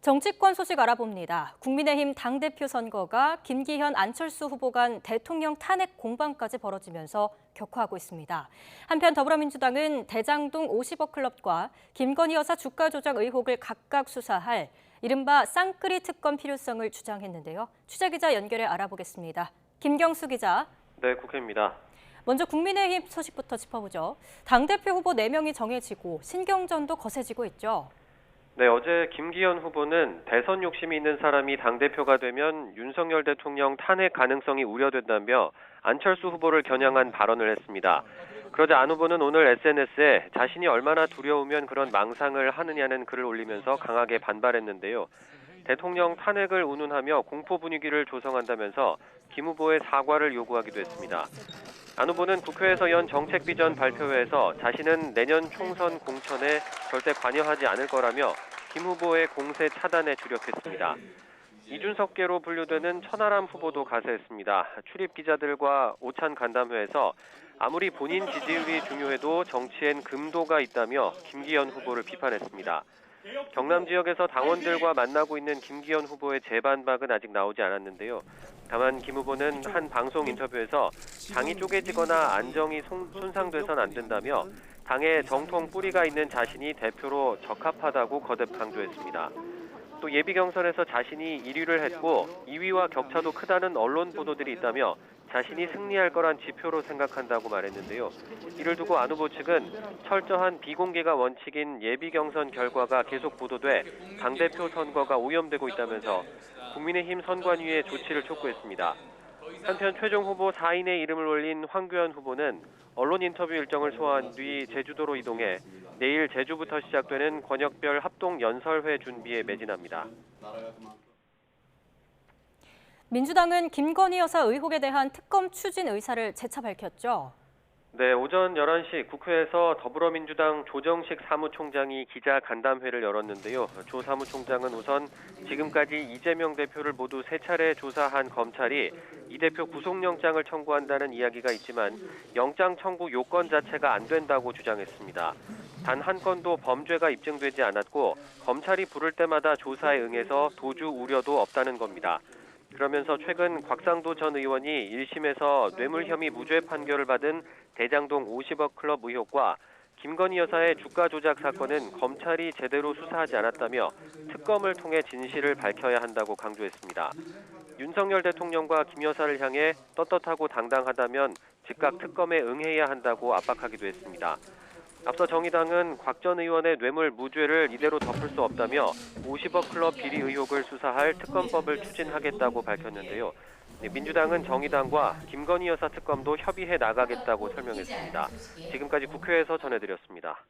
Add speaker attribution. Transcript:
Speaker 1: 정치권 소식 알아봅니다. 국민의힘 당대표 선거가 김기현, 안철수 후보 간 대통령 탄핵 공방까지 벌어지면서 격화하고 있습니다. 한편 더불어민주당은 대장동 50억 클럽과 김건희 여사 주가 조작 의혹을 각각 수사할 이른바 쌍끌이 특검 필요성을 주장했는데요. 취재기자 연결해 알아보겠습니다. 김경수 기자.
Speaker 2: 네, 국회입니다.
Speaker 1: 먼저 국민의힘 소식부터 짚어보죠. 당대표 후보 4명이 정해지고 신경전도 거세지고 있죠.
Speaker 2: 네, 어제 김기현 후보는 대선 욕심이 있는 사람이 당대표가 되면 윤석열 대통령 탄핵 가능성이 우려된다며 안철수 후보를 겨냥한 발언을 했습니다. 그러자 안 후보는 오늘 SNS에 자신이 얼마나 두려우면 그런 망상을 하느냐는 글을 올리면서 강하게 반발했는데요. 대통령 탄핵을 운운하며 공포 분위기를 조성한다면서 김 후보의 사과를 요구하기도 했습니다. 안 후보는 국회에서 연 정책 비전 발표회에서 자신은 내년 총선 공천에 절대 관여하지 않을 거라며 김 후보의 공세 차단에 주력했습니다. 이준석계로 분류되는 천하람 후보도 가세했습니다. 출입 기자들과 오찬 간담회에서 아무리 본인 지지율이 중요해도 정치엔 금도가 있다며 김기현 후보를 비판했습니다. 경남 지역에서 당원들과 만나고 있는 김기현 후보의 재반박은 아직 나오지 않았는데요. 다만 김 후보는 한 방송 인터뷰에서 당이 쪼개지거나 안정이 손상돼선 안 된다며 당에 정통 뿌리가 있는 자신이 대표로 적합하다고 거듭 강조했습니다. 또 예비 경선에서 자신이 1위를 했고 2위와 격차도 크다는 언론 보도들이 있다며 자신이 승리할 거란 지표로 생각한다고 말했는데요. 이를 두고 안 후보 측은 철저한 비공개가 원칙인 예비 경선 결과가 계속 보도돼 당대표 선거가 오염되고 있다면서 국민의힘 선관위에 조치를 촉구했습니다. 한편 최종 후보 4인의 이름을 올린 황교안 후보는 언론 인터뷰 일정을 소화한 뒤 제주도로 이동해 내일 제주부터 시작되는 권역별 합동 연설회 준비에 매진합니다.
Speaker 1: 민주당은 김건희 여사 의혹에 대한 특검 추진 의사를 재차 밝혔죠.
Speaker 2: 네, 오전 11시 국회에서 더불어민주당 조정식 사무총장이 기자 간담회를 열었는데요. 조 사무총장은 우선 지금까지 이재명 대표를 모두 3차례 조사한 검찰이 이 대표 구속영장을 청구한다는 이야기가 있지만 영장 청구 요건 자체가 안 된다고 주장했습니다. 단 한 건도 범죄가 입증되지 않았고 검찰이 부를 때마다 조사에 응해서 도주 우려도 없다는 겁니다. 그러면서 최근 곽상도 전 의원이 1심에서 뇌물 혐의 무죄 판결을 받은 대장동 50억 클럽 의혹과 김건희 여사의 주가 조작 사건은 검찰이 제대로 수사하지 않았다며 특검을 통해 진실을 밝혀야 한다고 강조했습니다. 윤석열 대통령과 김 여사를 향해 떳떳하고 당당하다면 즉각 특검에 응해야 한다고 압박하기도 했습니다. 앞서 정의당은 곽 전 의원의 뇌물 무죄를 이대로 덮을 수 없다며 50억 클럽 비리 의혹을 수사할 특검법을 추진하겠다고 밝혔는데요. 민주당은 정의당과 김건희 여사 특검도 협의해 나가겠다고 설명했습니다. 지금까지 국회에서 전해드렸습니다.